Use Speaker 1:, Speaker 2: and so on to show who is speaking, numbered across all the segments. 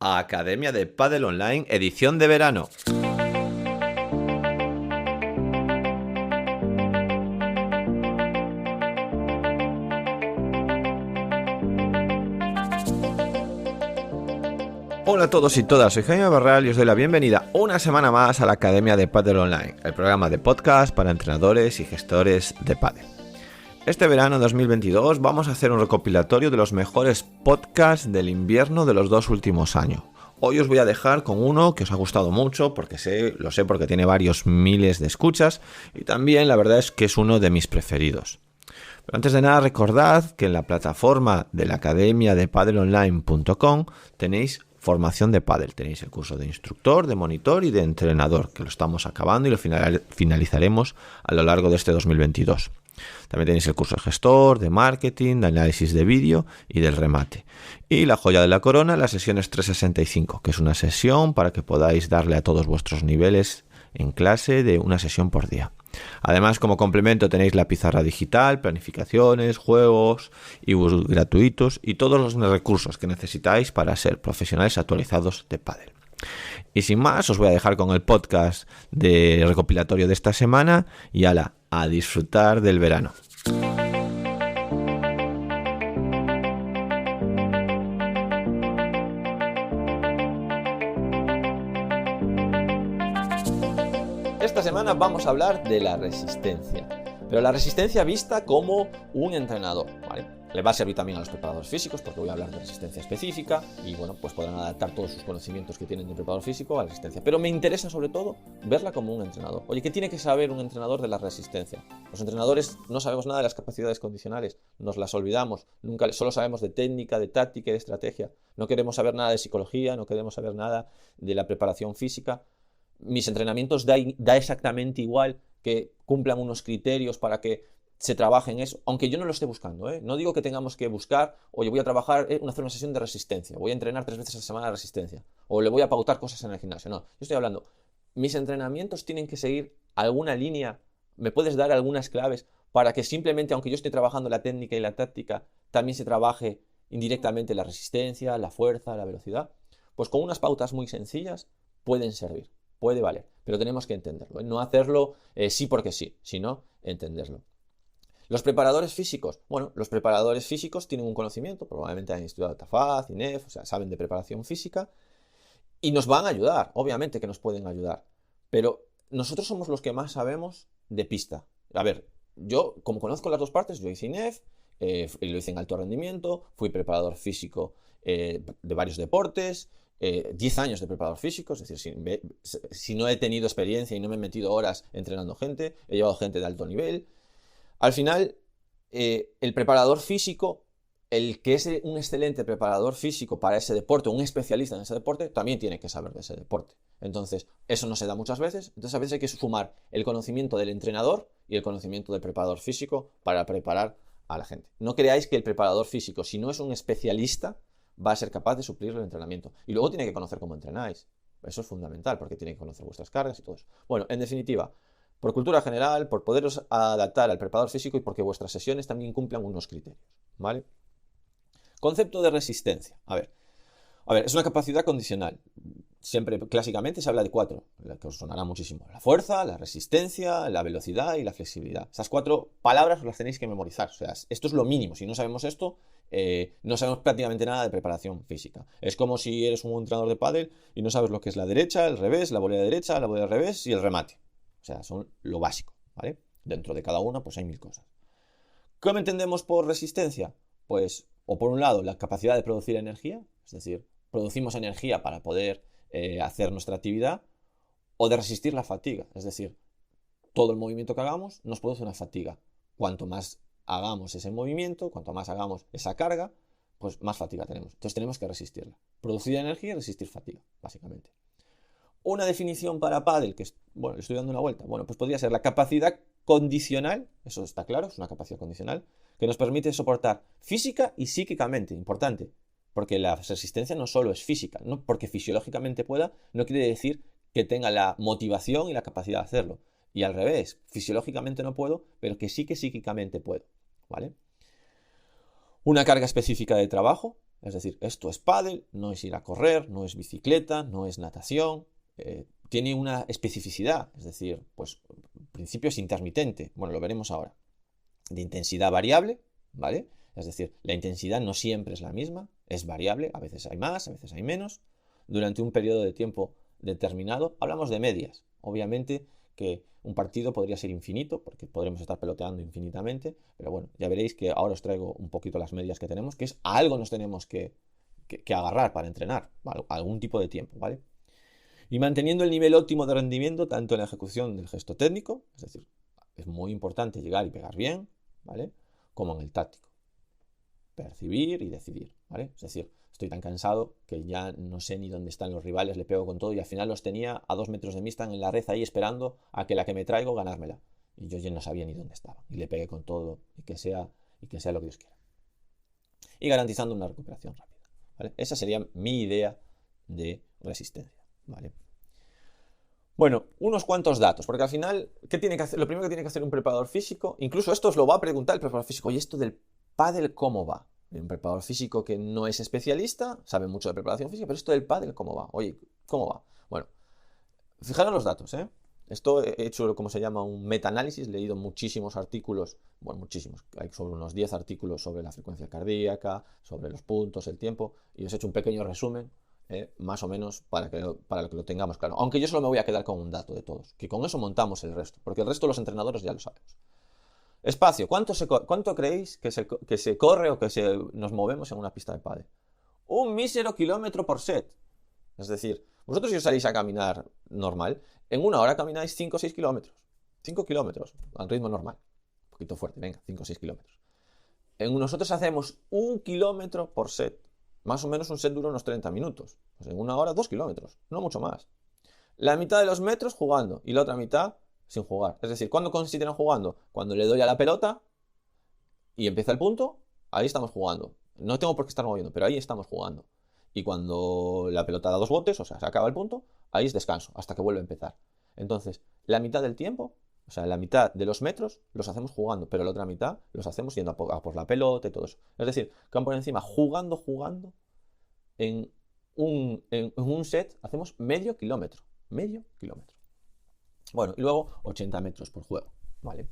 Speaker 1: a Academia de Pádel Online, edición de verano. Hola a todos y todas, soy Jaime Barral y os doy la bienvenida una semana más a la Academia de Pádel Online, el programa de podcast para entrenadores y gestores de pádel. Este verano 2022 vamos a hacer un recopilatorio de los mejores podcasts del invierno de los 2 últimos años. Hoy os voy a dejar con uno que os ha gustado mucho, lo sé porque tiene varios miles de escuchas y también la verdad es que es uno de mis preferidos. Pero antes de nada recordad que en la plataforma de la academia de padelonline.com tenéis formación de pádel. Tenéis el curso de instructor, de monitor y de entrenador, que lo estamos acabando y lo finalizaremos a lo largo de este 2022. También tenéis el curso de gestor, de marketing, de análisis de vídeo y del remate. Y la joya de la corona, las sesiones 365, que es una sesión para que podáis darle a todos vuestros niveles en clase de una sesión por día. Además, como complemento tenéis la pizarra digital, planificaciones, juegos, ebooks gratuitos y todos los recursos que necesitáis para ser profesionales actualizados de pádel. Y sin más, os voy a dejar con el podcast de recopilatorio de esta semana y a disfrutar del verano. Esta semana vamos a hablar de la resistencia, pero la resistencia vista como un entrenador, ¿vale? Le va a servir también a los preparadores físicos porque voy a hablar de resistencia específica y bueno, pues podrán adaptar todos sus conocimientos que tienen de preparador físico a la resistencia. Pero me interesa sobre todo verla como un entrenador. Oye, ¿qué tiene que saber un entrenador de la resistencia? Los entrenadores no sabemos nada de las capacidades condicionales, nos las olvidamos, solo sabemos de técnica, de táctica y de estrategia. No queremos saber nada de psicología, no queremos saber nada de la preparación física. Mis entrenamientos da exactamente igual que cumplan unos criterios para que se trabaje en eso, aunque yo no lo esté buscando, ¿eh? No digo que tengamos que buscar, oye, voy a trabajar, hacer una sesión de resistencia, voy a entrenar 3 veces a la semana de resistencia, o le voy a pautar cosas en el gimnasio. No, yo estoy hablando, mis entrenamientos tienen que seguir alguna línea, me puedes dar algunas claves para que simplemente, aunque yo esté trabajando la técnica y la táctica, también se trabaje indirectamente la resistencia, la fuerza, la velocidad. Pues con unas pautas muy sencillas pueden servir, puede valer, pero tenemos que entenderlo, ¿eh? No hacerlo sí porque sí, sino entenderlo. Los preparadores físicos, bueno, los preparadores físicos tienen un conocimiento, probablemente han estudiado TAFAD, INEF, o sea, saben de preparación física y nos van a ayudar, obviamente que nos pueden ayudar, pero nosotros somos los que más sabemos de pista. A ver, yo, como conozco las dos partes, yo hice INEF, lo hice en alto rendimiento, fui preparador físico de varios deportes, 10 años de preparador físico, es decir, si no he tenido experiencia y no me he metido horas entrenando gente, he llevado gente de alto nivel. Al final, el preparador físico, el que es un excelente preparador físico para ese deporte, un especialista en ese deporte, también tiene que saber de ese deporte. Entonces, eso no se da muchas veces. Entonces, a veces hay que sumar el conocimiento del entrenador y el conocimiento del preparador físico para preparar a la gente. No creáis que el preparador físico, si no es un especialista, va a ser capaz de suplir el entrenamiento. Y luego tiene que conocer cómo entrenáis. Eso es fundamental, porque tiene que conocer vuestras cargas y todo eso. Bueno, en definitiva, por cultura general, por poderos adaptar al preparador físico y porque vuestras sesiones también cumplan unos criterios, ¿vale? Concepto de resistencia. A ver, es una capacidad condicional. Siempre, clásicamente, se habla de 4, la que os sonará muchísimo. La fuerza, la resistencia, la velocidad y la flexibilidad. Esas 4 palabras os las tenéis que memorizar. O sea, esto es lo mínimo. Si no sabemos esto, no sabemos prácticamente nada de preparación física. Es como si eres un entrenador de pádel y no sabes lo que es la derecha, el revés, la volea derecha, la volea revés y el remate. O sea, son lo básico, ¿vale? Dentro de cada una, pues hay 1000 cosas. ¿Cómo entendemos por resistencia? Pues, o por un lado, la capacidad de producir energía, es decir, producimos energía para poder hacer nuestra actividad, o de resistir la fatiga, es decir, todo el movimiento que hagamos nos produce una fatiga. Cuanto más hagamos ese movimiento, cuanto más hagamos esa carga, pues más fatiga tenemos. Entonces tenemos que resistirla. Producir energía y resistir fatiga, básicamente. Una definición para pádel, que bueno, estoy dando una vuelta, bueno, pues podría ser la capacidad condicional, eso está claro, es una capacidad condicional, que nos permite soportar física y psíquicamente, importante, porque la resistencia no solo es física, no porque fisiológicamente pueda, no quiere decir que tenga la motivación y la capacidad de hacerlo. Y al revés, fisiológicamente no puedo, pero que sí que psíquicamente puedo, ¿vale? Una carga específica de trabajo, Es decir, esto es pádel, no es ir a correr, no es bicicleta, no es natación. Tiene una especificidad, es decir, pues en principio es intermitente. Bueno, lo veremos ahora. De intensidad variable, ¿vale? Es decir, la intensidad no siempre es la misma, es variable, a veces hay más, a veces hay menos. Durante un periodo de tiempo determinado, hablamos de medias. Obviamente que un partido podría ser infinito, porque podremos estar peloteando infinitamente, pero bueno, ya veréis que ahora os traigo un poquito las medias que tenemos, que es a algo nos tenemos que agarrar para entrenar, ¿vale? Algún tipo de tiempo, ¿vale? Y manteniendo el nivel óptimo de rendimiento, tanto en la ejecución del gesto técnico, es decir, es muy importante llegar y pegar bien, ¿vale? Como en el táctico. Percibir y decidir, ¿vale? Es decir, estoy tan cansado que ya no sé ni dónde están los rivales, le pego con todo y al final los tenía a 2 metros de mí, están en la red ahí esperando a que la que me traigo ganármela. Y yo ya no sabía ni dónde estaba. Y le pegué con todo y que sea lo que Dios quiera. Y garantizando una recuperación rápida, ¿vale? Esa sería mi idea de resistencia, ¿vale? Bueno, unos cuantos datos, porque al final, ¿qué tiene que hacer? Lo primero que tiene que hacer un preparador físico, incluso esto os lo va a preguntar el preparador físico, oye, esto del pádel, ¿cómo va? Un preparador físico que no es especialista, sabe mucho de preparación física, pero esto del pádel, ¿cómo va? Oye, ¿cómo va? Bueno, fijaros los datos, ¿eh? Esto he hecho, como se llama, un metaanálisis, he leído muchísimos artículos, bueno, muchísimos, hay sobre unos 10 artículos sobre la frecuencia cardíaca, sobre los puntos, el tiempo, y os he hecho un pequeño resumen, más o menos, para que lo tengamos claro. Aunque yo solo me voy a quedar con un dato de todos, que con eso montamos el resto, porque el resto los entrenadores ya lo sabemos. Espacio, ¿cuánto creéis que se corre o que nos movemos en una pista de pádel? Un mísero kilómetro por set. Es decir, vosotros si os salís a caminar normal, en una hora camináis 5 o 6 kilómetros. 5 kilómetros al ritmo normal. Un poquito fuerte, venga, 5 o 6 kilómetros. Nosotros hacemos 1 kilómetro por set. Más o menos un set dura unos 30 minutos. Pues en una hora 2 kilómetros, no mucho más. La mitad de los metros jugando y la otra mitad sin jugar. Es decir, ¿cuándo consisten en jugando? Cuando le doy a la pelota y empieza el punto, ahí estamos jugando. No tengo por qué estar moviendo, pero ahí estamos jugando. Y cuando la pelota da 2 botes, o sea, se acaba el punto, ahí es descanso, hasta que vuelve a empezar. Entonces, la mitad del tiempo, o sea, la mitad de los metros los hacemos jugando, pero la otra mitad los hacemos yendo a por la pelota y todo eso. Es decir, que van por encima jugando, en un set hacemos medio kilómetro. Medio kilómetro. Bueno, y luego 80 metros por juego, ¿vale?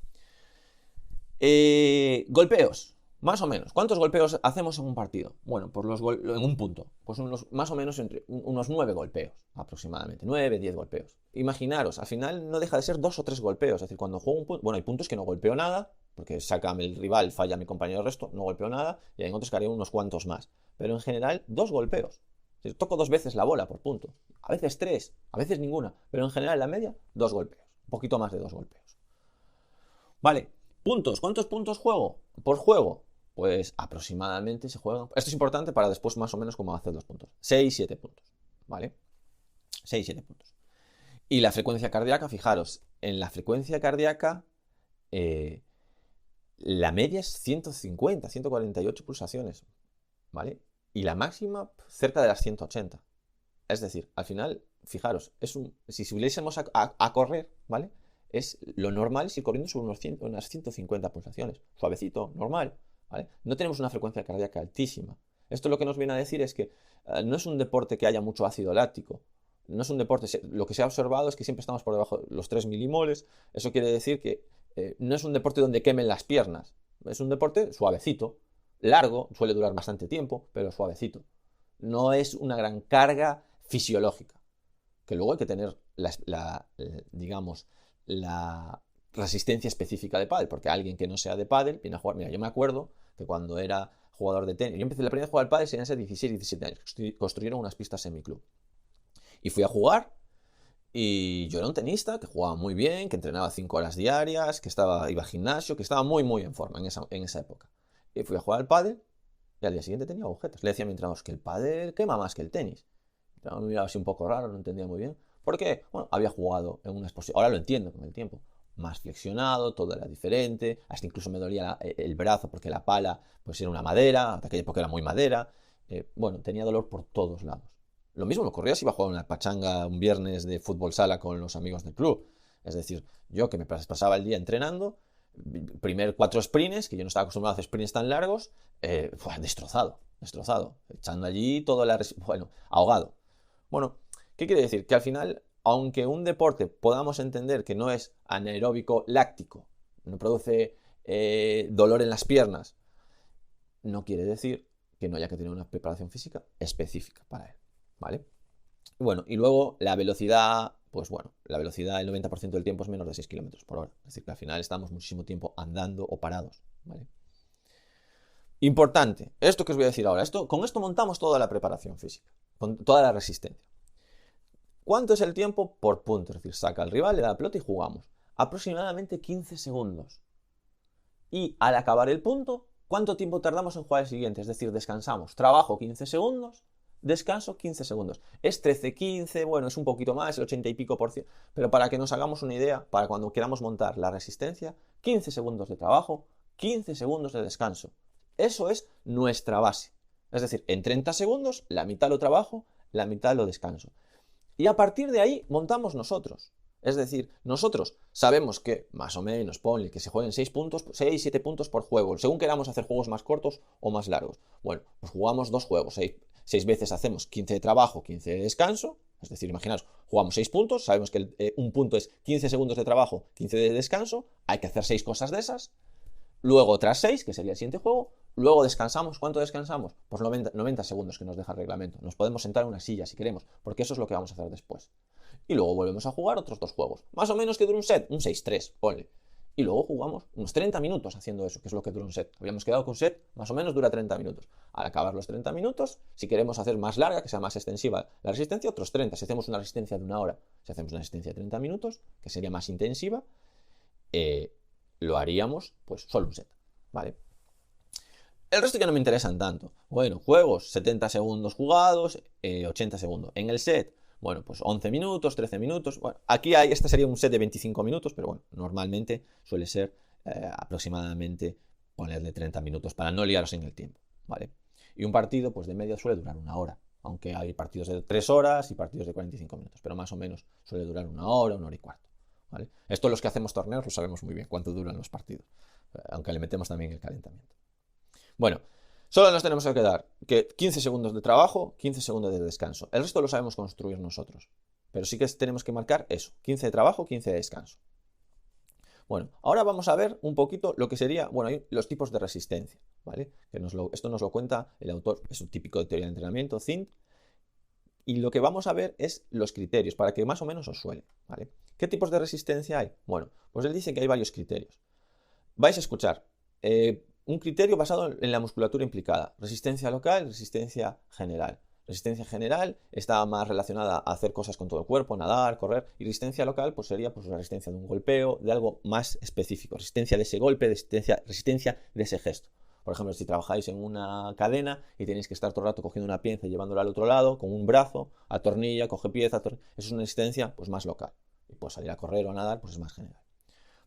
Speaker 1: Golpeos, más o menos. ¿Cuántos golpeos hacemos en un partido? Bueno, pues en un punto. Pues más o menos entre unos 9 golpeos, aproximadamente. 9, 10 golpeos. Imaginaros, al final no deja de ser 2 o 3 golpeos. Es decir, cuando juego un punto, bueno, hay puntos que no golpeo nada, porque saca el rival, falla mi compañero el resto, no golpeo nada, y hay otros que haré unos cuantos más. Pero en general, 2 golpeos. Es decir, toco 2 veces la bola por punto. A veces 3, a veces ninguna. Pero en general, en la media, 2 golpeos. Un poquito más de 2 golpeos. Vale, puntos. ¿Cuántos puntos juego? Por juego. Pues aproximadamente se juegan. Esto es importante para después más o menos cómo hacer los puntos. 6, 7 puntos. ¿Vale? 6, 7 puntos. Y la frecuencia cardíaca, fijaros, en la frecuencia cardíaca la media es 150, 148 pulsaciones. ¿Vale? Y la máxima cerca de las 180. Es decir, al final, fijaros, si subiésemos a correr, ¿vale? Lo normal es ir corriendo sobre unas 150 pulsaciones. Suavecito, normal, ¿vale? No tenemos una frecuencia cardíaca altísima. Esto lo que nos viene a decir es que no es un deporte que haya mucho ácido láctico. No es un deporte, lo que se ha observado es que siempre estamos por debajo de los 3 milimoles. Eso quiere decir que no es un deporte donde quemen las piernas. Es un deporte suavecito, largo, suele durar bastante tiempo, pero suavecito. No es una gran carga fisiológica. Que luego hay que tener digamos, la resistencia específica de pádel, porque alguien que no sea de pádel viene a jugar. Mira, yo me acuerdo que cuando era jugador de tenis, yo empecé la primera vez a jugar al pádel, serían 16, 17 años, construyeron unas pistas en mi club. Y fui a jugar, y yo era un tenista que jugaba muy bien, que entrenaba 5 horas diarias, que iba al gimnasio, que estaba muy, muy en forma en esa época. Y fui a jugar al pádel, y al día siguiente tenía agujetas. Le decía a mi entrenador que el pádel quema más que el tenis. Me miraba así un poco raro, no entendía muy bien. ¿Por qué? Bueno, había jugado en una exposición. Ahora lo entiendo con el tiempo. Más flexionado, todo era diferente. Hasta incluso me dolía el brazo porque la pala pues era una madera. Hasta aquella época era muy madera. Bueno, tenía dolor por todos lados. Lo mismo me ocurría si iba a jugar una pachanga un viernes de fútbol sala con los amigos del club. Es decir, yo que me pasaba el día entrenando, primer 4 sprints, que yo no estaba acostumbrado a hacer sprints tan largos, destrozado, echando allí todo ahogado. Bueno, ¿qué quiere decir? Que al final, aunque un deporte podamos entender que no es anaeróbico láctico, no produce dolor en las piernas, no quiere decir que no haya que tener una preparación física específica para él, ¿vale? Bueno, y luego la velocidad, pues bueno, la velocidad el 90% del tiempo es menos de 6 km por hora. Es decir, que al final estamos muchísimo tiempo andando o parados, ¿vale? Importante, esto que os voy a decir ahora, con esto montamos toda la preparación física, con toda la resistencia. ¿Cuánto es el tiempo por punto? Es decir, saca al rival, le da la pelota y jugamos. Aproximadamente 15 segundos. Y al acabar el punto, ¿cuánto tiempo tardamos en jugar el siguiente? Es decir, descansamos. Trabajo 15 segundos, descanso 15 segundos. Es 13-15, bueno, es un poquito más, el 80 y pico %. Pero para que nos hagamos una idea, para cuando queramos montar la resistencia, 15 segundos de trabajo, 15 segundos de descanso. Eso es nuestra base. Es decir, en 30 segundos, la mitad lo trabajo, la mitad lo descanso. Y a partir de ahí montamos nosotros. Es decir, nosotros sabemos que, más o menos, ponle que se jueguen 6-7 puntos por juego, según queramos hacer juegos más cortos o más largos. Bueno, pues jugamos 2 juegos, 6 veces hacemos 15 de trabajo, 15 de descanso. Es decir, imaginaos, jugamos 6 puntos, sabemos que un punto es 15 segundos de trabajo, 15 de descanso, hay que hacer 6 cosas de esas. Luego otras 6, que sería el siguiente juego. Luego descansamos. ¿Cuánto descansamos? Pues 90 segundos que nos deja el reglamento. Nos podemos sentar en una silla si queremos, porque eso es lo que vamos a hacer después. Y luego volvemos a jugar otros 2 juegos. Más o menos que dure un set, un 6-3, ponle. Y luego jugamos unos 30 minutos haciendo eso, que es lo que dura un set. Habíamos quedado que un set más o menos dura 30 minutos. Al acabar los 30 minutos, si queremos hacer más larga, que sea más extensiva la resistencia, otros 30. Si hacemos una resistencia de 1 hora, si hacemos una resistencia de 30 minutos, que sería más intensiva, lo haríamos pues solo un set, ¿vale? El resto ya no me interesan tanto. Bueno, juegos, 70 segundos jugados, 80 segundos. En el set, bueno, pues 11 minutos, 13 minutos. Bueno, aquí este sería un set de 25 minutos, pero bueno, normalmente suele ser aproximadamente ponerle 30 minutos para no liaros en el tiempo, ¿vale? Y un partido, pues de media suele durar 1 hora. Aunque hay partidos de 3 horas y partidos de 45 minutos, pero más o menos suele durar 1 hora, 1 hora y cuarto, ¿vale? Esto los que hacemos torneos lo sabemos muy bien, cuánto duran los partidos, aunque le metemos también el calentamiento. Bueno, solo nos tenemos que quedar que 15 segundos de trabajo, 15 segundos de descanso. El resto lo sabemos construir nosotros. Pero sí que tenemos que marcar eso, 15 de trabajo, 15 de descanso. Bueno, ahora vamos a ver un poquito lo que sería, bueno, los tipos de resistencia, ¿vale? Esto nos lo cuenta el autor, es un típico de teoría de entrenamiento, Zint. Y lo que vamos a ver es los criterios, para que más o menos os suene, ¿vale? ¿Qué tipos de resistencia hay? Bueno, pues él dice que hay varios criterios. Vais a escuchar un criterio basado en la musculatura implicada. Resistencia local, resistencia general. Resistencia general está más relacionada a hacer cosas con todo el cuerpo, nadar, correr. Y resistencia local pues sería pues, la resistencia de un golpeo, de algo más específico. Resistencia de ese golpe, resistencia de ese gesto. Por ejemplo, si trabajáis en una cadena y tenéis que estar todo el rato cogiendo una pieza y llevándola al otro lado, con un brazo, atornilla, coge pieza, eso es una resistencia pues, más local. Y pues salir a correr o a nadar pues es más general.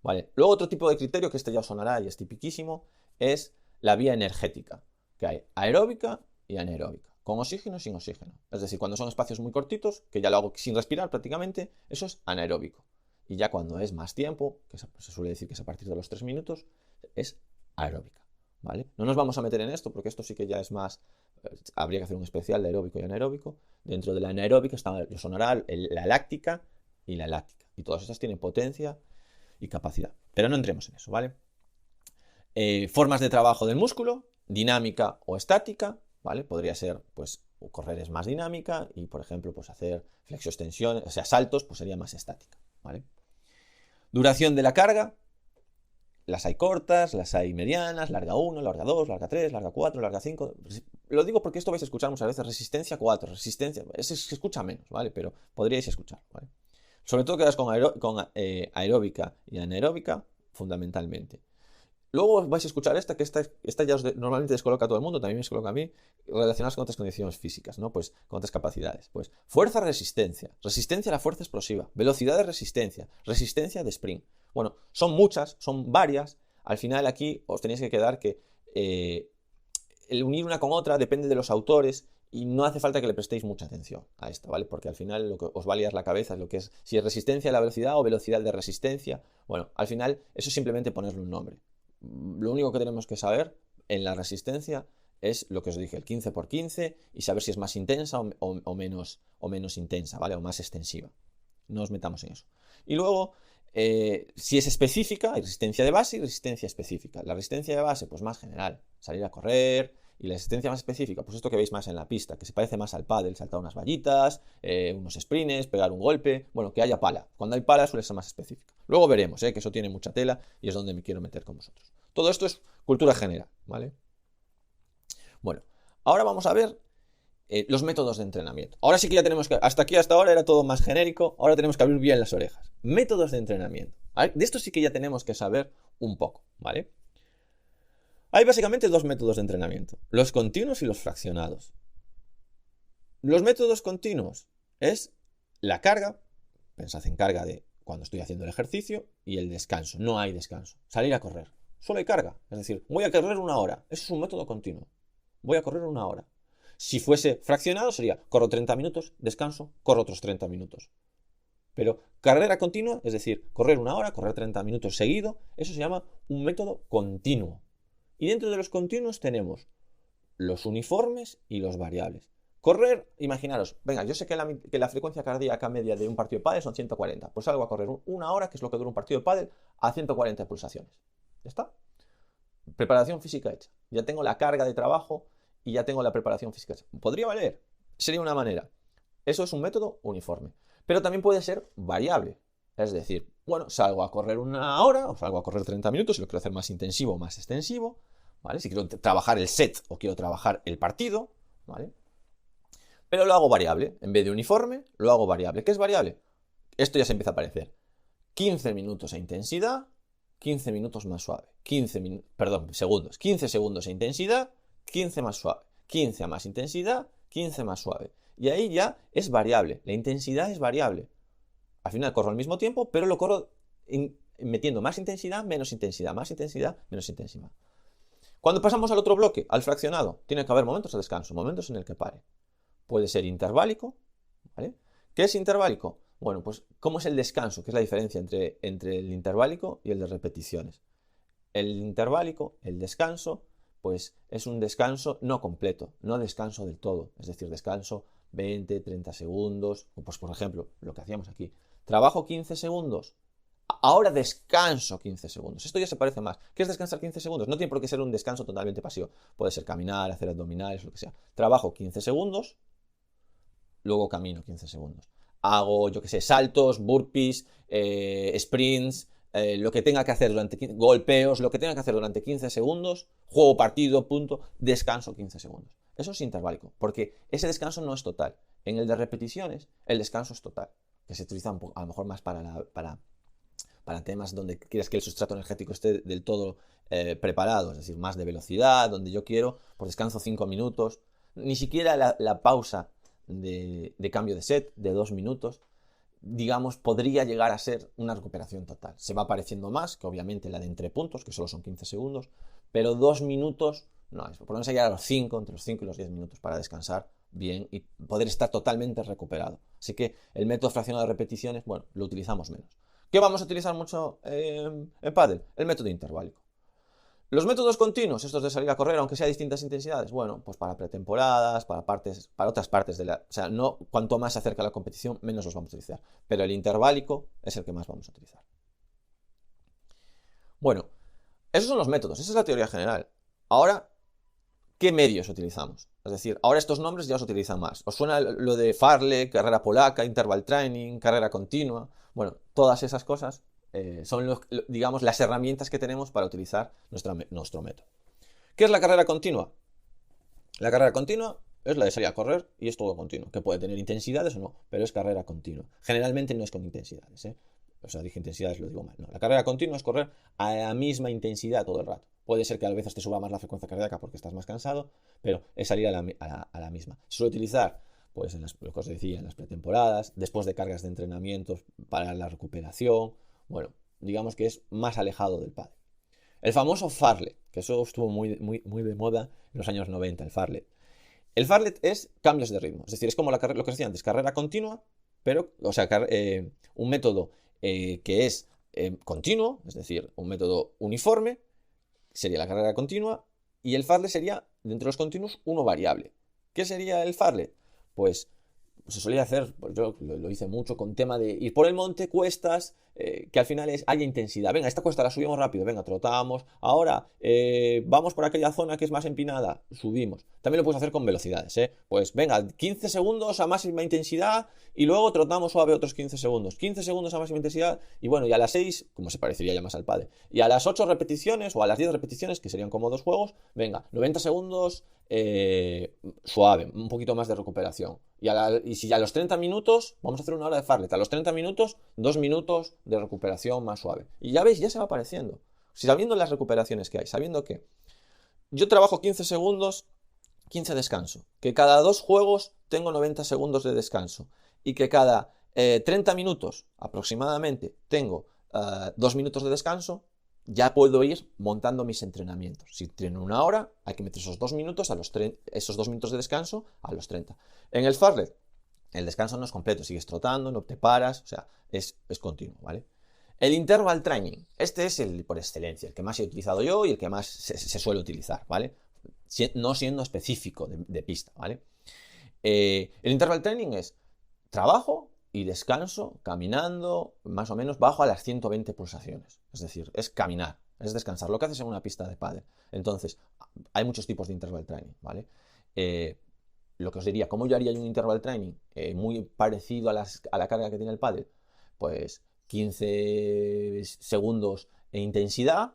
Speaker 1: Vale. Luego otro tipo de criterio, que este ya os sonará y es tipiquísimo, es la vía energética, que hay aeróbica y anaeróbica, con oxígeno y sin oxígeno. Es decir, cuando son espacios muy cortitos, que ya lo hago sin respirar prácticamente, eso es anaeróbico. Y ya cuando es más tiempo, que se suele decir que es a partir de los 3 minutos, es aeróbica, ¿vale? No nos vamos a meter en esto porque esto sí que ya es más, habría que hacer un especial de aeróbico y anaeróbico. Dentro de la anaeróbica os sonará la láctica y la láctica. Y todas estas tienen potencia y capacidad. Pero no entremos en eso, ¿vale? Formas de trabajo del músculo, dinámica o estática, ¿vale? Podría ser, pues, correr es más dinámica y, por ejemplo, pues hacer flexioextensiones, o sea, saltos, pues sería más estática, ¿vale? Duración de la carga, las hay cortas, las hay medianas, larga 1, larga 2, larga 3, larga 4, larga 5. Lo digo porque esto vais a escuchar muchas veces, resistencia 4, resistencia, se escucha menos, ¿vale? Pero podríais escuchar, ¿vale? Sobre todo quedas con aeróbica y anaeróbica, fundamentalmente. Luego vais a escuchar esta, que esta ya normalmente descoloca a todo el mundo, también me descoloca a mí, relacionadas con otras condiciones físicas, ¿no? Pues con otras capacidades. Pues fuerza-resistencia, resistencia a la fuerza explosiva, velocidad de resistencia, resistencia de sprint. Bueno, son muchas, son varias. Al final aquí os tenéis que quedar que el unir una con otra depende de los autores y no hace falta que le prestéis mucha atención a esto, ¿vale? Porque al final lo que os va a liar la cabeza es lo que es si es resistencia a la velocidad o velocidad de resistencia. Bueno, al final eso es simplemente ponerle un nombre. Lo único que tenemos que saber en la resistencia es lo que os dije, el 15 por 15 y saber si es más intensa o menos intensa, ¿vale? O más extensiva. No os metamos en eso. Y luego, si es específica, hay resistencia de base y resistencia específica. La resistencia de base, pues más general, salir a correr. Y la resistencia más específica, pues esto que veis más en la pista, que se parece más al pádel, saltar unas vallitas, unos sprints, pegar un golpe, bueno, que haya pala. Cuando hay pala suele ser más específica. Luego veremos, que eso tiene mucha tela y es donde me quiero meter con vosotros. Todo esto es cultura general, ¿vale? Bueno, ahora vamos a ver los métodos de entrenamiento. Ahora sí que ya tenemos que, hasta ahora era todo más genérico, ahora tenemos que abrir bien las orejas. Métodos de entrenamiento. De esto sí que ya tenemos que saber un poco, ¿vale? Hay básicamente dos métodos de entrenamiento, los continuos y los fraccionados. Los métodos continuos es la carga, pensad en carga de cuando estoy haciendo el ejercicio, y el descanso, no hay descanso, salir a correr, solo hay carga, es decir, voy a correr 1 hora, eso es un método continuo, voy a correr 1 hora. Si fuese fraccionado sería, corro 30 minutos, descanso, corro otros 30 minutos. Pero carrera continua, es decir, correr 1 hora, correr 30 minutos seguido, eso se llama un método continuo. Y dentro de los continuos tenemos los uniformes y los variables. Correr, imaginaros, venga, yo sé que la frecuencia cardíaca media de un partido de pádel son 140. Pues salgo a correr 1 hora, que es lo que dura un partido de pádel, a 140 pulsaciones. ¿Ya está? Preparación física hecha. Ya tengo la carga de trabajo y ya tengo la preparación física hecha. ¿Podría valer? Sería una manera. Eso es un método uniforme. Pero también puede ser variable. Es decir, bueno, salgo a correr 1 hora o salgo a correr 30 minutos si lo quiero hacer más intensivo o más extensivo, ¿vale? Si quiero trabajar el set o quiero trabajar el partido, ¿vale? Pero lo hago variable. En vez de uniforme, lo hago variable. ¿Qué es variable? Esto ya se empieza a aparecer. 15 minutos a intensidad, 15 minutos más suave. Segundos. 15 segundos a intensidad, 15 más suave. 15 a más intensidad, 15 más suave. Y ahí ya es variable. La intensidad es variable. Al final corro al mismo tiempo, pero lo corro metiendo más intensidad, menos intensidad, más intensidad, menos intensidad. Cuando pasamos al otro bloque, al fraccionado, tiene que haber momentos de descanso, momentos en el que pare. Puede ser interválico, ¿vale? ¿Qué es interválico? Bueno, pues ¿cómo es el descanso? ¿Qué es la diferencia entre el interválico y el de repeticiones? El interválico, el descanso, pues es un descanso no completo, no descanso del todo, es decir, descanso 20, 30 segundos, o pues por ejemplo, lo que hacíamos aquí. Trabajo 15 segundos, ahora descanso 15 segundos. Esto ya se parece más. ¿Qué es descansar 15 segundos? No tiene por qué ser un descanso totalmente pasivo. Puede ser caminar, hacer abdominales, lo que sea. Trabajo 15 segundos, luego camino 15 segundos. Hago, yo qué sé, saltos, burpees, sprints, lo que tenga que hacer durante 15, golpeos, lo que tenga que hacer durante 15 segundos, juego partido, punto, descanso 15 segundos. Eso es interválico, porque ese descanso no es total. En el de repeticiones, el descanso es total, que se utiliza a lo mejor más para temas donde quieres que el sustrato energético esté del todo preparado, es decir, más de velocidad, donde yo quiero, pues descanso 5 minutos, ni siquiera la pausa de cambio de set de 2 minutos, digamos, podría llegar a ser una recuperación total. Se va pareciendo más que obviamente la de entre puntos, que solo son 15 segundos, pero 2 minutos, no, por lo menos llegar a los 5, entre los 5 y los 10 minutos para descansar bien y poder estar totalmente recuperado. Así que el método fraccionado de repeticiones, bueno, lo utilizamos menos. ¿Qué vamos a utilizar mucho en pádel? El método interválico. Los métodos continuos, estos de salir a correr, aunque sea a distintas intensidades, bueno, pues para pretemporadas, para otras partes de la... O sea, no, cuanto más se acerca la competición, menos los vamos a utilizar. Pero el interválico es el que más vamos a utilizar. Bueno, esos son los métodos, esa es la teoría general. Ahora, ¿qué medios utilizamos? Es decir, ahora estos nombres ya os utilizan más. ¿Os suena lo de Farlek, carrera polaca, interval training, carrera continua? Bueno, todas esas cosas son, digamos, las herramientas que tenemos para utilizar nuestro método. ¿Qué es la carrera continua? La carrera continua es la de salir a correr y es todo continuo, que puede tener intensidades o no, pero es carrera continua. Generalmente no es con intensidades, O sea, dije intensidades, lo digo mal. No, la carrera continua es correr a la misma intensidad todo el rato. Puede ser que a veces te suba más la frecuencia cardíaca porque estás más cansado, pero es salir a la misma. Se suele utilizar, pues, lo que os decía, en las pretemporadas, después de cargas de entrenamientos para la recuperación. Bueno, digamos que es más alejado del pádel. El famoso Farlek, que eso estuvo muy de moda en los años 90, el Farlek. El Fartlek es cambios de ritmo, es decir, es como lo que decía antes, carrera continua, pero, o sea, un método que es continuo, es decir, un método uniforme, sería la carrera continua, y el Fartlek sería, dentro de los continuos, uno variable. ¿Qué sería el Fartlek? Pues se solía hacer, pues yo lo hice mucho con tema de ir por el monte, cuestas, que al final haya intensidad. Venga, esta cuesta la subimos rápido, venga, trotamos. Ahora vamos por aquella zona que es más empinada, subimos. También lo puedes hacer con velocidades, ¿eh? Pues venga, 15 segundos a máxima intensidad y luego trotamos suave otros 15 segundos. 15 segundos a máxima intensidad y bueno, y a las 6, como se parecería ya más al pádel, y a las 8 repeticiones o a las 10 repeticiones, que serían como 2 juegos, venga, 90 segundos suave, un poquito más de recuperación. Y si a los 30 minutos, vamos a hacer una hora de Fartlek, a los 30 minutos, 2 minutos de recuperación más suave. Y ya veis, ya se va apareciendo. Si sabiendo las recuperaciones que hay, sabiendo que yo trabajo 15 segundos, 15 descanso, que cada 2 juegos tengo 90 segundos de descanso y que cada 30 minutos aproximadamente tengo 2 minutos de descanso, ya puedo ir montando mis entrenamientos. Si entreno una hora, hay que meter esos 2 minutos, esos 2 minutos de descanso a los 30. En el Fartlek, el descanso no es completo, sigues trotando, no te paras, o sea, es continuo, ¿vale? El interval training, este es el por excelencia, el que más he utilizado yo y el que más se suele utilizar, ¿vale? No siendo específico de pista, ¿vale? El interval training es trabajo y descanso caminando más o menos bajo a las 120 pulsaciones. Es decir, es caminar, es descansar, lo que haces en una pista de pádel. Entonces, hay muchos tipos de interval training, ¿vale? Lo que os diría, ¿cómo yo haría un interval training muy parecido a la carga que tiene el pádel? Pues 15 segundos de intensidad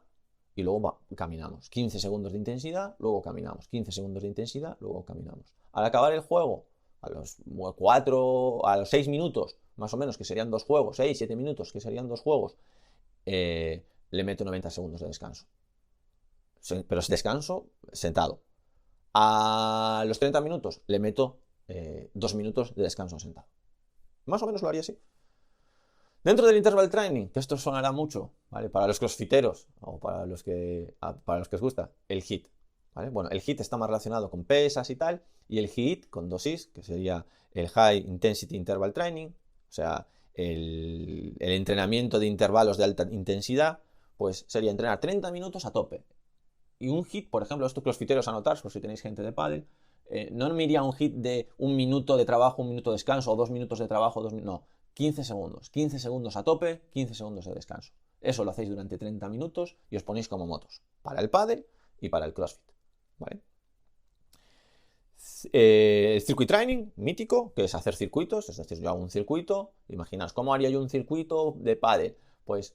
Speaker 1: y luego caminamos. 15 segundos de intensidad, luego caminamos. 15 segundos de intensidad, luego caminamos. Al acabar el juego, a los 6 minutos, más o menos, que serían 2 juegos, 6, 7 minutos, que serían 2 juegos, le meto 90 segundos de descanso. Pero es descanso sentado. A los 30 minutos le meto 2 minutos de descanso sentado. Más o menos lo haría así. Dentro del interval training, que esto sonará mucho, ¿vale? Para los crossfiteros o para los que os gusta, el HIIT, ¿vale? Bueno, el HIIT está más relacionado con pesas y tal, y el HIIT con 2 Is, que sería el High Intensity Interval Training, o sea, el entrenamiento de intervalos de alta intensidad, pues sería entrenar 30 minutos a tope. Y un HIIT, por ejemplo, estos crossfiteros anotaros, por si tenéis gente de pádel, no me iría a un HIIT de 1 minuto de trabajo, 1 minuto de descanso, o 2 minutos de trabajo, 2 minutos, no. 15 segundos a tope, 15 segundos de descanso. Eso lo hacéis durante 30 minutos y os ponéis como motos, para el pádel y para el CrossFit, ¿vale? El circuit training, mítico, que es hacer circuitos, es decir, yo hago un circuito, imaginaos, ¿cómo haría yo un circuito de pádel? Pues,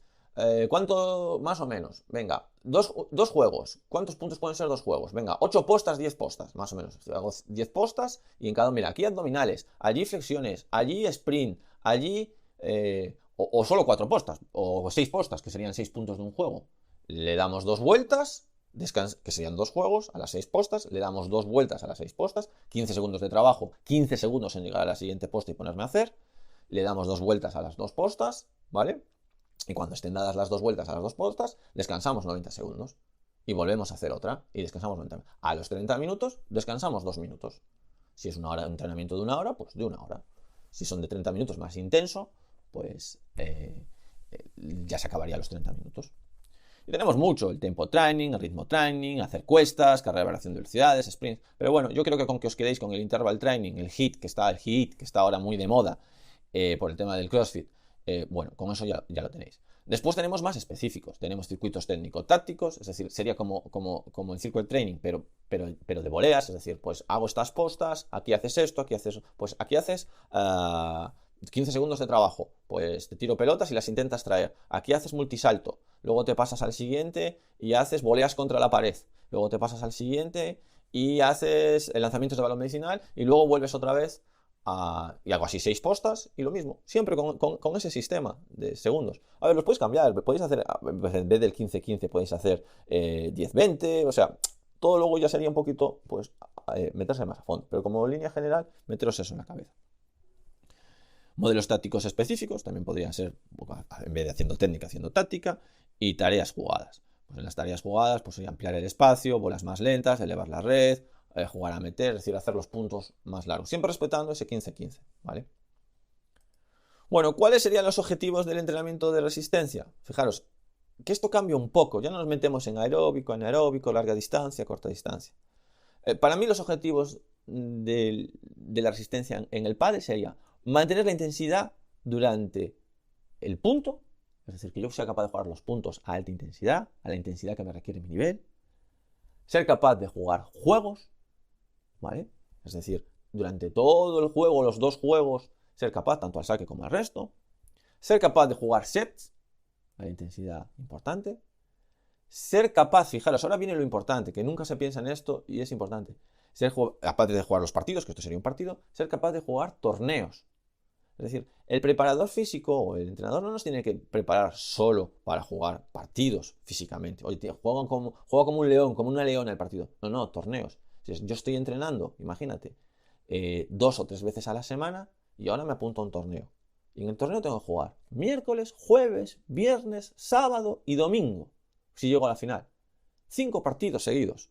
Speaker 1: ¿cuánto más o menos? Venga, dos juegos, ¿cuántos puntos pueden ser 2 juegos? Venga, 8 postas, 10 postas, más o menos. Hago 10 postas y en cada, mira, aquí abdominales, allí flexiones, allí sprint, allí, o solo 4 postas, o 6 postas, que serían 6 puntos de un juego. Le damos 2 vueltas, que serían 2 juegos a las 6 postas, le damos 2 vueltas a las 6 postas, 15 segundos de trabajo, 15 segundos en llegar a la siguiente posta y ponerme a hacer, le damos 2 vueltas a las 2 postas, ¿vale? Y cuando estén dadas las 2 vueltas a las 2 postas, descansamos 90 segundos y volvemos a hacer otra y descansamos 90 segundos. A los 30 minutos, descansamos 2 minutos. Si es una hora de entrenamiento de 1 hora, pues de 1 hora. Si son de 30 minutos más intenso, pues ya se acabaría los 30 minutos. Y tenemos mucho, el tempo training, el ritmo training, hacer cuestas, carrera de variación de velocidades, sprints. Pero bueno, yo creo que con que os quedéis con el interval training, el HIIT, que está ahora muy de moda por el tema del CrossFit, bueno, con eso ya lo tenéis. Después tenemos más específicos, tenemos circuitos técnico-tácticos, es decir, sería como el circuit training, pero de voleas, es decir, pues hago estas postas, aquí haces esto, aquí haces, pues aquí haces 15 segundos de trabajo, pues te tiro pelotas y las intentas traer, aquí haces multisalto, luego te pasas al siguiente y haces voleas contra la pared, luego te pasas al siguiente y haces lanzamientos de balón medicinal y luego vuelves otra vez y hago así 6 postas y lo mismo, siempre con ese sistema de segundos. A ver, los podéis cambiar, podéis hacer, en vez del 15-15 podéis hacer 10-20, o sea, todo luego ya sería un poquito, pues, meterse más a fondo, pero como línea general, meteros eso en la cabeza. Modelos tácticos específicos, también podrían ser, en vez de haciendo técnica, haciendo táctica, y tareas jugadas. Pues en las tareas jugadas, pues ampliar el espacio, bolas más lentas, elevar la red, jugar a meter, es decir, hacer los puntos más largos, siempre respetando ese 15-15, ¿vale? Bueno, ¿cuáles serían los objetivos del entrenamiento de resistencia? Fijaros, que esto cambia un poco, ya no nos metemos en aeróbico, anaeróbico, larga distancia, corta distancia. Para mí los objetivos de la resistencia en el pádel sería mantener la intensidad durante el punto, es decir, que yo sea capaz de jugar los puntos a alta intensidad, a la intensidad que me requiere mi nivel, ser capaz de jugar juegos, ¿vale? Es decir, durante todo el juego, los 2 juegos, ser capaz tanto al saque como al resto, ser capaz de jugar sets a la intensidad importante, ser capaz, fijaros, ahora viene lo importante, que nunca se piensa en esto y es importante, ser capaz de jugar los partidos, que esto sería un partido, ser capaz de jugar torneos. Es decir, el preparador físico o el entrenador no nos tiene que preparar solo para jugar partidos físicamente. Oye, tío, juega como un león, como una leona el partido. No, torneos. Yo estoy entrenando, imagínate, 2 o 3 veces a la semana y ahora me apunto a un torneo. Y en el torneo tengo que jugar miércoles, jueves, viernes, sábado y domingo, si llego a la final. 5 partidos seguidos.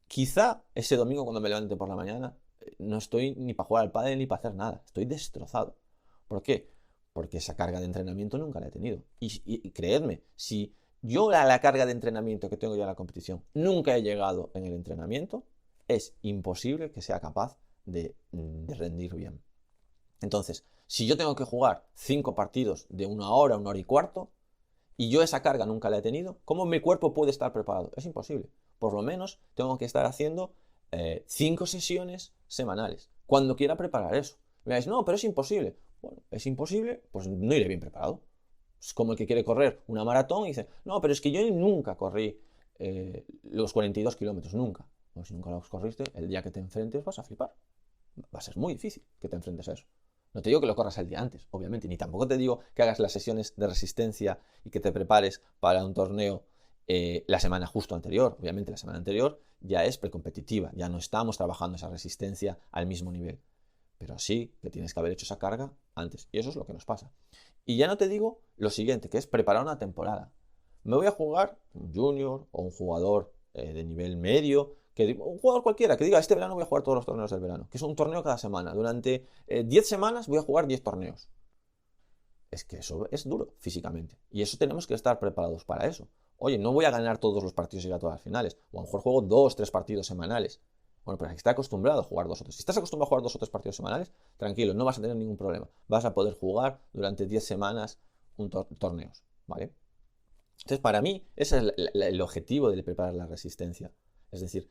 Speaker 1: Quizá ese domingo cuando me levante por la mañana no estoy ni para jugar al pádel ni para hacer nada. Estoy destrozado. ¿Por qué? Porque esa carga de entrenamiento nunca la he tenido. Y creedme, si yo a la carga de entrenamiento que tengo ya en la competición nunca he llegado en el entrenamiento, es imposible que sea capaz de rendir bien. Entonces, si yo tengo que jugar 5 partidos de 1 hora, 1 hora y cuarto, y yo esa carga nunca la he tenido, ¿cómo mi cuerpo puede estar preparado? Es imposible. Por lo menos tengo que estar haciendo 5 sesiones semanales. Cuando quiera preparar eso. Me vais, no, pero es imposible. Bueno, es imposible, pues no iré bien preparado. Es como el que quiere correr una maratón y dice, no, pero es que yo nunca corrí los 42 kilómetros, nunca. Bueno, si nunca los corriste, el día que te enfrentes vas a flipar. Va a ser muy difícil que te enfrentes a eso. No te digo que lo corras el día antes, obviamente, ni tampoco te digo que hagas las sesiones de resistencia y que te prepares para un torneo la semana justo anterior. Obviamente la semana anterior ya es precompetitiva, ya no estamos trabajando esa resistencia al mismo nivel. Pero sí que tienes que haber hecho esa carga antes. Y eso es lo que nos pasa. Y ya no te digo lo siguiente, que es preparar una temporada. Me voy a jugar un junior o un jugador de nivel medio, un jugador cualquiera que diga, este verano voy a jugar todos los torneos del verano, que es un torneo cada semana. Durante 10 semanas voy a jugar 10 torneos. Es que eso es duro físicamente. Y eso tenemos que estar preparados para eso. Oye, no voy a ganar todos los partidos y llegar a todas las finales. O a lo mejor juego 2, 3 partidos semanales. Bueno, pero está acostumbrado a jugar 2 o 3. Si estás acostumbrado a jugar 2 o 3 partidos semanales, tranquilo, no vas a tener ningún problema. Vas a poder jugar durante 10 semanas torneos, ¿vale? Entonces, para mí, ese es el objetivo de preparar la resistencia. Es decir,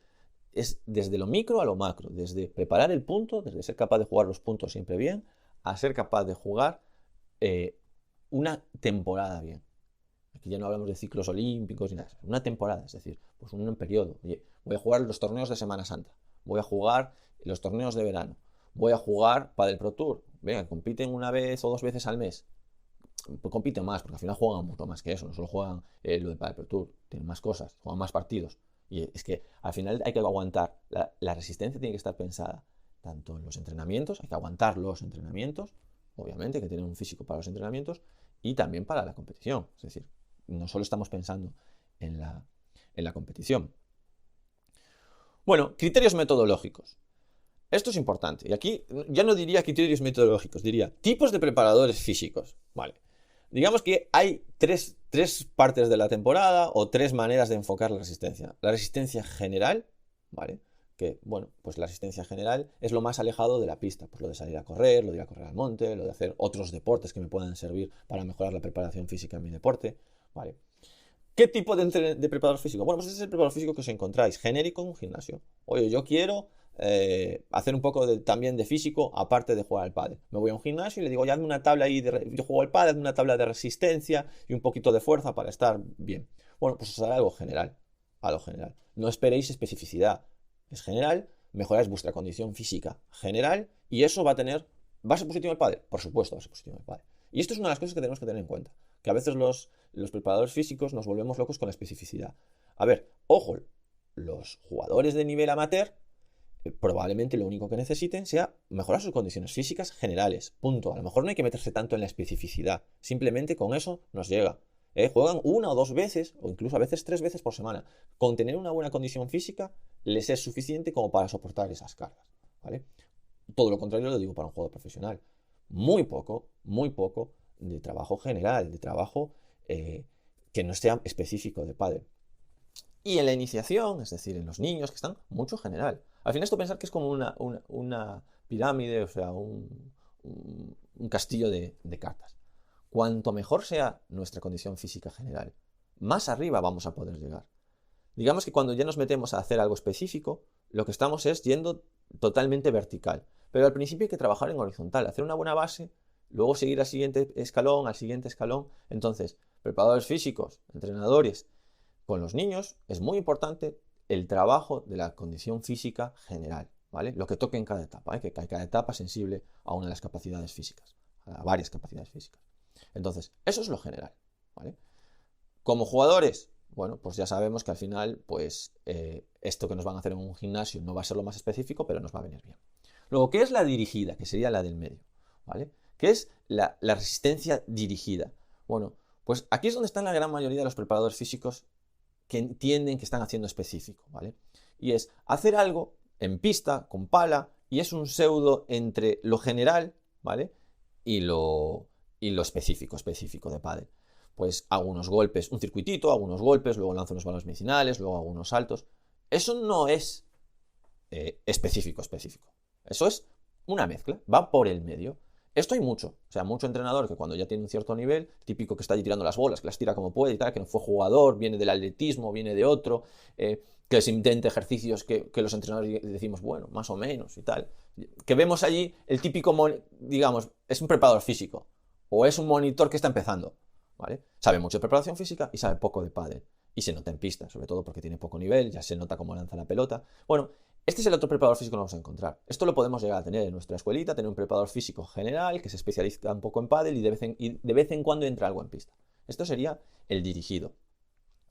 Speaker 1: es desde lo micro a lo macro. Desde preparar el punto, desde ser capaz de jugar los puntos siempre bien, a ser capaz de jugar una temporada bien. Aquí ya no hablamos de ciclos olímpicos ni nada. Una temporada, es decir, pues un periodo. Oye, voy a jugar los torneos de Semana Santa. Voy a jugar los torneos de verano. Voy a jugar Padel Pro Tour. Venga, compiten 1 vez o 2 veces al mes. Pues compiten más, porque al final juegan mucho más que eso. No solo juegan lo de Padel Pro Tour. Tienen más cosas, juegan más partidos. Y es que al final hay que aguantar. La resistencia tiene que estar pensada tanto en los entrenamientos, hay que aguantar los entrenamientos, obviamente, que tienen un físico para los entrenamientos, y también para la competición. Es decir, no solo estamos pensando en la competición. Bueno, criterios metodológicos. Esto es importante. Y aquí ya no diría criterios metodológicos, diría tipos de preparadores físicos. Vale. Digamos que hay tres partes de la temporada o 3 maneras de enfocar la resistencia. La resistencia general, ¿vale? Que, bueno, pues la resistencia general es lo más alejado de la pista. Pues lo de salir a correr, lo de ir a correr al monte, lo de hacer otros deportes que me puedan servir para mejorar la preparación física en mi deporte. Vale. ¿Qué tipo de preparador físico? Bueno, pues este es el preparador físico que os encontráis, genérico en un gimnasio. Oye, yo quiero hacer un poco también de físico aparte de jugar al pádel. Me voy a un gimnasio y le digo, oye, hazme una tabla ahí, yo juego al pádel, hazme una tabla de resistencia y un poquito de fuerza para estar bien. Bueno, pues os hará algo general, a lo general. No esperéis especificidad. Es general, mejoráis vuestra condición física general y eso va a ser positivo en el pádel. Por supuesto va a ser positivo en el pádel. Y esto es una de las cosas que tenemos que tener en cuenta. Que a veces los preparadores físicos nos volvemos locos con la especificidad. A ver, ojo, los jugadores de nivel amateur probablemente lo único que necesiten sea mejorar sus condiciones físicas generales. Punto. A lo mejor no hay que meterse tanto en la especificidad. Simplemente con eso nos llega. Juegan una o dos veces, o incluso a veces 3 veces por semana. Con tener una buena condición física les es suficiente como para soportar esas cargas, ¿vale? Todo lo contrario lo digo para un jugador profesional. Muy poco de trabajo general, de trabajo que no sea específico de pádel. Y en la iniciación, es decir, en los niños que están, mucho general. Al final esto pensar que es como una pirámide, o sea, un castillo de cartas. Cuanto mejor sea nuestra condición física general, más arriba vamos a poder llegar. Digamos que cuando ya nos metemos a hacer algo específico, lo que estamos es yendo totalmente vertical. Pero al principio hay que trabajar en horizontal, hacer una buena base, luego seguir al siguiente escalón. Entonces, preparadores físicos, entrenadores, con los niños es muy importante el trabajo de la condición física general, ¿vale? Lo que toque en cada etapa, que cada etapa es sensible a una de las capacidades físicas, a varias capacidades físicas. Entonces, eso es lo general, ¿vale? Como jugadores, bueno, pues ya sabemos que al final, pues esto que nos van a hacer en un gimnasio no va a ser lo más específico, pero nos va a venir bien. Luego, ¿qué es la dirigida? Que sería la del medio, ¿vale? ¿Qué es la resistencia dirigida? Bueno, pues aquí es donde están la gran mayoría de los preparadores físicos que entienden que están haciendo específico, ¿vale? Y es hacer algo en pista, con pala, y es un pseudo entre lo general, ¿vale? Y lo específico de pádel. Pues hago unos golpes, un circuitito, hago unos golpes, luego lanzo unos balones medicinales, luego hago unos saltos. Eso no es específico. Eso es una mezcla, va por el medio. Esto hay mucho, o sea, mucho entrenador que cuando ya tiene un cierto nivel, típico que está allí tirando las bolas, que las tira como puede y tal, que no fue jugador, viene del atletismo, viene de otro, que se intente ejercicios que los entrenadores decimos, bueno, más o menos y tal. Que vemos allí el típico, digamos, es un preparador físico o es un monitor que está empezando, ¿vale? Sabe mucho de preparación física y sabe poco de pádel. Y se nota en pista, sobre todo porque tiene poco nivel, ya se nota cómo lanza la pelota. Bueno, este es el otro preparador físico que vamos a encontrar. Esto lo podemos llegar a tener en nuestra escuelita, tener un preparador físico general que se especializa un poco en pádel y de vez en cuando entra algo en pista. Esto sería el dirigido.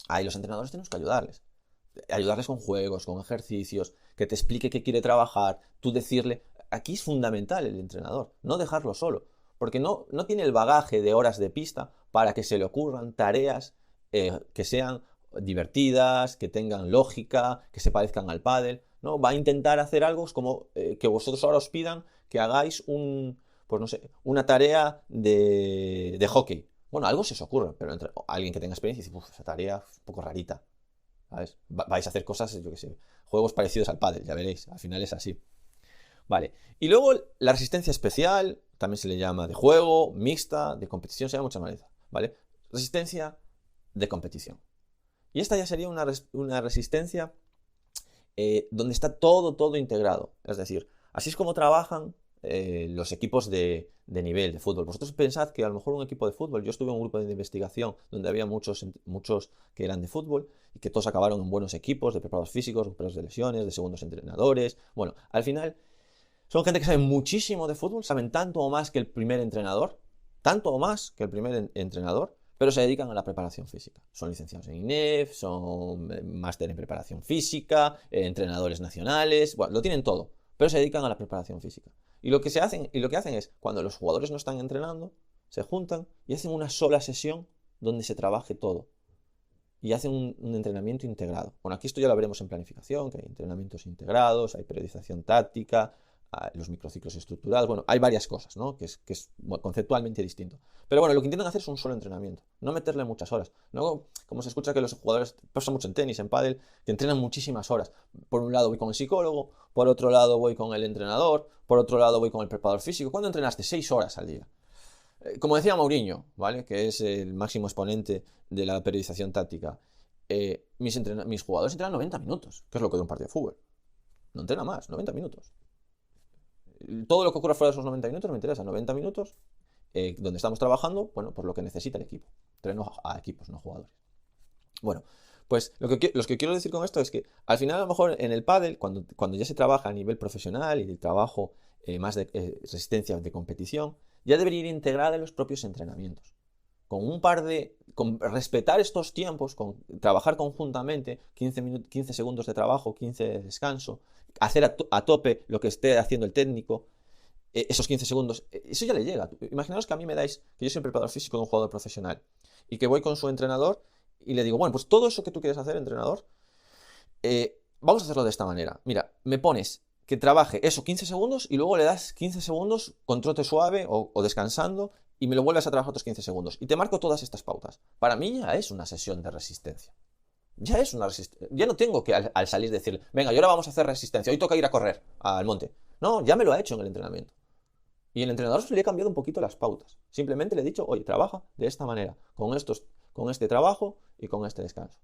Speaker 1: Ahí los entrenadores tenemos que ayudarles con juegos, con ejercicios, que te explique qué quiere trabajar, tú decirle. Aquí es fundamental el entrenador, no dejarlo solo, porque no tiene el bagaje de horas de pista para que se le ocurran tareas que sean divertidas, que tengan lógica, que se parezcan al pádel. ¿No? Va a intentar hacer algo como que vosotros ahora os pidan que hagáis pues no sé, una tarea de hockey. Bueno, algo se os ocurre, pero alguien que tenga experiencia dice, esa tarea es un poco rarita, ¿sabes? Vais a hacer cosas, yo qué sé, juegos parecidos al pádel, ya veréis, al final es así. Vale, y luego la resistencia especial, también se le llama de juego, mixta, de competición, se llama muchas maneras, ¿vale? Resistencia de competición. Y esta ya sería una resistencia donde está todo integrado. Es decir, así es como trabajan los equipos de nivel de fútbol. Vosotros pensad que a lo mejor un equipo de fútbol, yo estuve en un grupo de investigación donde había muchos que eran de fútbol y que todos acabaron en buenos equipos de preparados físicos, recuperados de lesiones, de segundos entrenadores. Bueno, al final son gente que sabe muchísimo de fútbol, saben tanto o más que el primer entrenador, pero se dedican a la preparación física. Son licenciados en INEF, son máster en preparación física, entrenadores nacionales, bueno, lo tienen todo, pero se dedican a la preparación física. Y lo que hacen es, cuando los jugadores no están entrenando, se juntan y hacen una sola sesión donde se trabaje todo. Y hacen un entrenamiento integrado. Bueno, aquí esto ya lo veremos en planificación, que hay entrenamientos integrados, hay periodización táctica, los microciclos estructurados, bueno, hay varias cosas, ¿no? Que es conceptualmente distinto. Pero bueno, lo que intentan hacer es un solo entrenamiento, no meterle muchas horas. No como se escucha que los jugadores, pasa mucho en tenis, en pádel, que entrenan muchísimas horas. Por un lado voy con el psicólogo, por otro lado voy con el entrenador, por otro lado voy con el preparador físico. ¿Cuándo entrenaste? 6 horas al día. Como decía Mourinho, ¿vale? Que es el máximo exponente de la periodización táctica, mis jugadores entrenan 90 minutos, que es lo que de un partido de fútbol. No entrena más, 90 minutos. Todo lo que ocurra fuera de esos 90 minutos no me interesa. 90 minutos donde estamos trabajando, bueno, por lo que necesita el equipo. Entreno a equipos, no jugadores. Bueno, pues lo que quiero decir con esto es que al final a lo mejor en el pádel, cuando ya se trabaja a nivel profesional y de trabajo más de resistencia de competición, ya debería ir integrada en los propios entrenamientos. Con respetar estos tiempos, con trabajar conjuntamente, 15 segundos de trabajo, 15 de descanso, hacer a tope lo que esté haciendo el técnico, esos 15 segundos, eso ya le llega. Imaginaos que a mí me dais, que yo soy un preparador físico de un jugador profesional, y que voy con su entrenador y le digo, bueno, pues todo eso que tú quieres hacer, entrenador, vamos a hacerlo de esta manera. Mira, me pones que trabaje eso 15 segundos y luego le das 15 segundos con trote suave o descansando y me lo vuelves a trabajar otros 15 segundos. Y te marco todas estas pautas. Para mí ya es una sesión de resistencia. Ya es una resistencia. Ya no tengo que al salir decirle, venga, y ahora vamos a hacer resistencia. Hoy toca ir a correr al monte. No, ya me lo ha hecho en el entrenamiento. Y el entrenador se le ha cambiado un poquito las pautas. Simplemente le he dicho, oye, trabaja de esta manera, con este trabajo y con este descanso.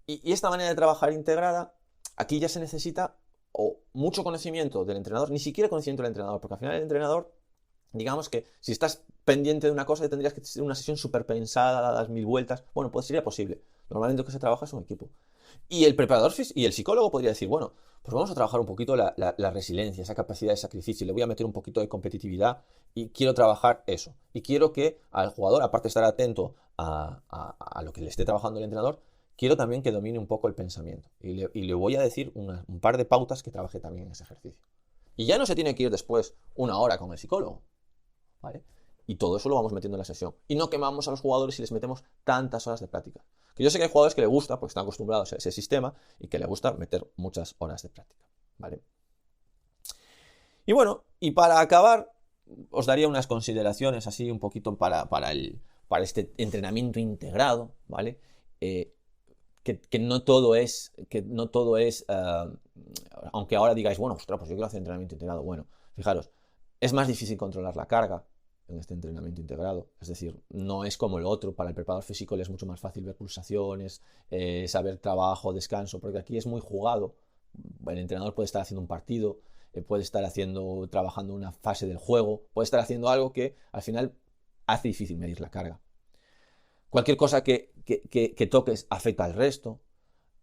Speaker 1: Y esta manera de trabajar integrada, aquí ya se necesita mucho conocimiento del entrenador, ni siquiera conocimiento del entrenador, porque al final el entrenador, digamos que si estás pendiente de una cosa, tendrías que tener una sesión súper pensada, dadas 1000 vueltas. Bueno, pues sería posible. Normalmente lo que se trabaja es un equipo. Y el preparador y el psicólogo podría decir, bueno, pues vamos a trabajar un poquito la resiliencia, esa capacidad de sacrificio, le voy a meter un poquito de competitividad y quiero trabajar eso. Y quiero que al jugador, aparte de estar atento a lo que le esté trabajando el entrenador, quiero también que domine un poco el pensamiento. Y le voy a decir un par de pautas que trabaje también en ese ejercicio. Y ya no se tiene que ir después 1 hora con el psicólogo, ¿vale? Y todo eso lo vamos metiendo en la sesión. Y no quemamos a los jugadores y les metemos tantas horas de práctica. Que yo sé que hay jugadores que les gusta, porque están acostumbrados a ese sistema, y que les gusta meter muchas horas de práctica, ¿vale? Y bueno, y para acabar, os daría unas consideraciones así un poquito para este entrenamiento integrado, ¿vale? Que no todo es, aunque ahora digáis, bueno, ostras, pues yo quiero hacer entrenamiento integrado. Bueno, fijaros, es más difícil controlar la carga en este entrenamiento integrado. Es decir, no es como el otro. Para el preparador físico le es mucho más fácil ver pulsaciones, saber trabajo, descanso, porque aquí es muy jugado. El entrenador puede estar haciendo un partido, puede estar trabajando una fase del juego, puede estar haciendo algo que al final hace difícil medir la carga. Cualquier cosa que toques afecta al resto.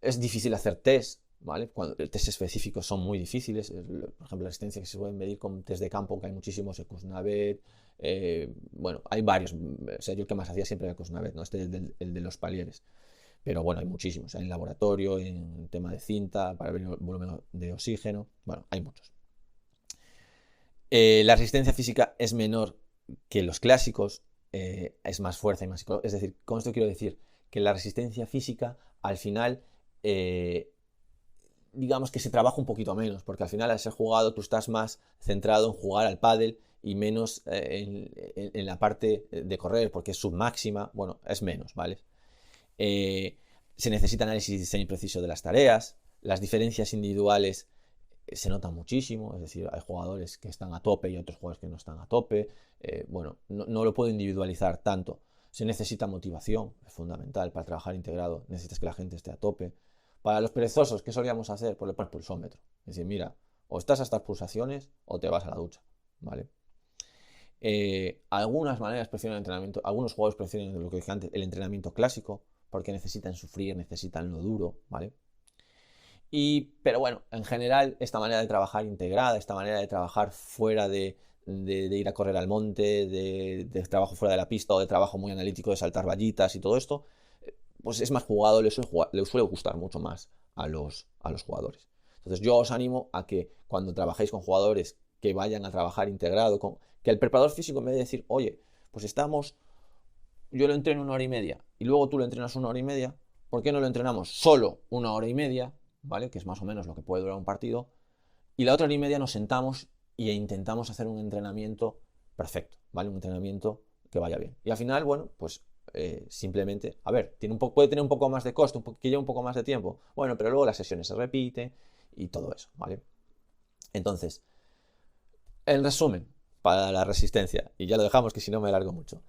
Speaker 1: Es difícil hacer test, ¿vale? Cuando test específicos son muy difíciles. Por ejemplo, la resistencia que se puede medir con test de campo, que hay muchísimos, el Kuznavet, bueno, hay varios. O sea, yo el que más hacía siempre era el Kuznavet, ¿no? El de los palieres. Pero bueno, hay muchísimos. En laboratorio, en tema de cinta, para ver el volumen de oxígeno. Bueno, hay muchos. La resistencia física es menor que los clásicos. Es más fuerza y más psicológica. Es decir, con esto quiero decir que la resistencia física al final digamos que se trabaja un poquito menos, porque al final al ser jugado tú estás más centrado en jugar al pádel y menos en la parte de correr, porque es submáxima, bueno, es menos, ¿vale? Se necesita análisis y diseño preciso de las tareas, las diferencias individuales se nota muchísimo, es decir, hay jugadores que están a tope y otros jugadores que no están a tope. Bueno, no lo puedo individualizar tanto. Se necesita motivación, es fundamental para trabajar integrado, necesitas que la gente esté a tope. Para los perezosos, ¿qué solíamos hacer? Pues le pones pulsómetro. Es decir, mira, o estás a estas pulsaciones o te vas a la ducha, ¿vale? Algunas maneras prefieren el entrenamiento, algunos jugadores prefieren lo que dije antes, el entrenamiento clásico, porque necesitan sufrir, necesitan lo duro, ¿vale? Pero bueno, en general, esta manera de trabajar integrada, esta manera de trabajar fuera de ir a correr al monte, de trabajo fuera de la pista o de trabajo muy analítico de saltar vallitas y todo esto, pues es más jugado, le suele gustar mucho más a los jugadores. Entonces yo os animo a que cuando trabajéis con jugadores que vayan a trabajar integrado, que el preparador físico en vez de decir, oye, pues yo lo entreno 1 hora y media y luego tú lo entrenas 1 hora y media, ¿por qué no lo entrenamos solo 1 hora y media? ¿Vale? Que es más o menos lo que puede durar un partido, y la otra hora y media nos sentamos e intentamos hacer un entrenamiento perfecto, ¿vale? Un entrenamiento que vaya bien. Y al final, bueno, pues simplemente, a ver, puede tener un poco más de coste, que lleve un poco más de tiempo, bueno, pero luego las sesiones se repiten y todo eso, ¿vale? Entonces, en resumen, para la resistencia, y ya lo dejamos que si no me alargo mucho,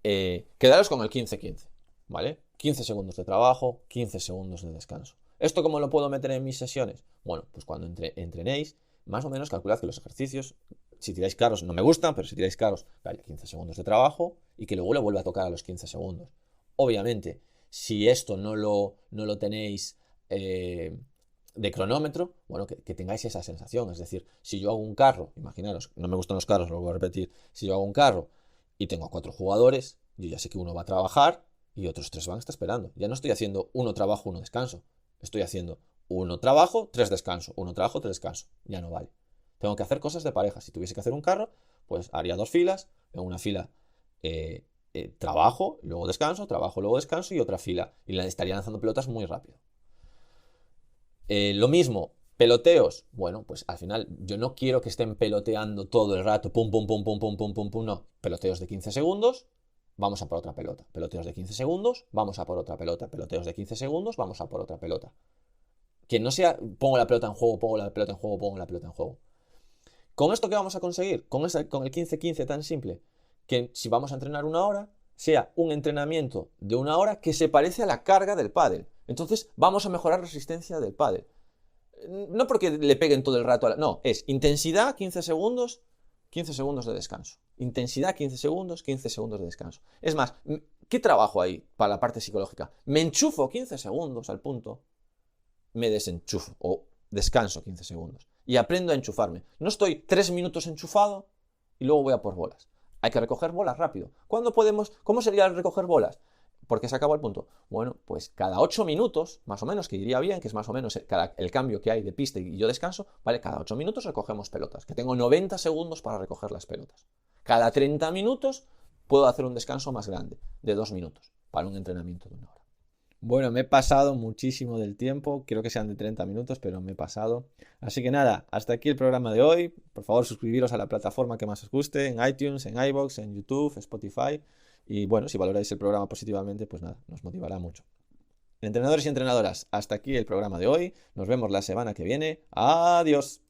Speaker 1: quedaros con el 15-15, ¿vale? 15 segundos de trabajo, 15 segundos de descanso. ¿Esto cómo lo puedo meter en mis sesiones? Bueno, pues cuando entrenéis, más o menos calculad que los ejercicios, si tiráis carros, no me gustan, pero si tiráis carros, que haya 15 segundos de trabajo y que luego le vuelva a tocar a los 15 segundos. Obviamente, si esto no lo tenéis de cronómetro, bueno, que tengáis esa sensación. Es decir, si yo hago un carro, imaginaros, no me gustan los carros, lo voy a repetir, si yo hago un carro y tengo a 4 jugadores, yo ya sé que uno va a trabajar y otros 3 van a estar esperando. Ya no estoy haciendo 1 trabajo, 1 descanso. Estoy haciendo 1 trabajo, 3 descanso, 1 trabajo, 3 descanso. Ya no vale. Tengo que hacer cosas de pareja. Si tuviese que hacer un carro, pues haría 2 filas. En una fila trabajo, luego descanso y otra fila. Y le estaría lanzando pelotas muy rápido. Lo mismo, peloteos. Bueno, pues al final yo no quiero que estén peloteando todo el rato. Pum, pum, pum, pum, pum, pum, pum, pum. No. Peloteos de 15 segundos. Vamos a por otra pelota. Peloteos de 15 segundos. Vamos a por otra pelota. Peloteos de 15 segundos. Vamos a por otra pelota. Que no sea pongo la pelota en juego, pongo la pelota en juego, pongo la pelota en juego. ¿Con esto qué vamos a conseguir? Con el 15-15 tan simple. Que si vamos a entrenar una hora, sea un entrenamiento de una hora que se parece a la carga del pádel. Entonces vamos a mejorar la resistencia del pádel. No porque le peguen todo el rato a no, es intensidad 15 segundos, 15 segundos de descanso. Intensidad 15 segundos, 15 segundos de descanso. Es más, ¿qué trabajo hay para la parte psicológica? Me enchufo 15 segundos al punto, me desenchufo o descanso 15 segundos y aprendo a enchufarme. No estoy 3 minutos enchufado y luego voy a por bolas. Hay que recoger bolas rápido. ¿Cuándo podemos? ¿Cómo sería el recoger bolas? ¿Por qué se acabó el punto? Bueno, pues cada 8 minutos, más o menos, que iría bien, que es más o menos el cambio que hay de pista y yo descanso, ¿vale? Cada 8 minutos recogemos pelotas, que tengo 90 segundos para recoger las pelotas. Cada 30 minutos puedo hacer un descanso más grande, de 2 minutos, para un entrenamiento de una hora. Bueno, me he pasado muchísimo del tiempo, quiero que sean de 30 minutos, pero me he pasado. Así que nada, hasta aquí el programa de hoy. Por favor, suscribiros a la plataforma que más os guste, en iTunes, en iVoox, en YouTube, Spotify. Y bueno, si valoráis el programa positivamente, pues nada, nos motivará mucho. Entrenadores y entrenadoras, hasta aquí el programa de hoy. Nos vemos la semana que viene. Adiós.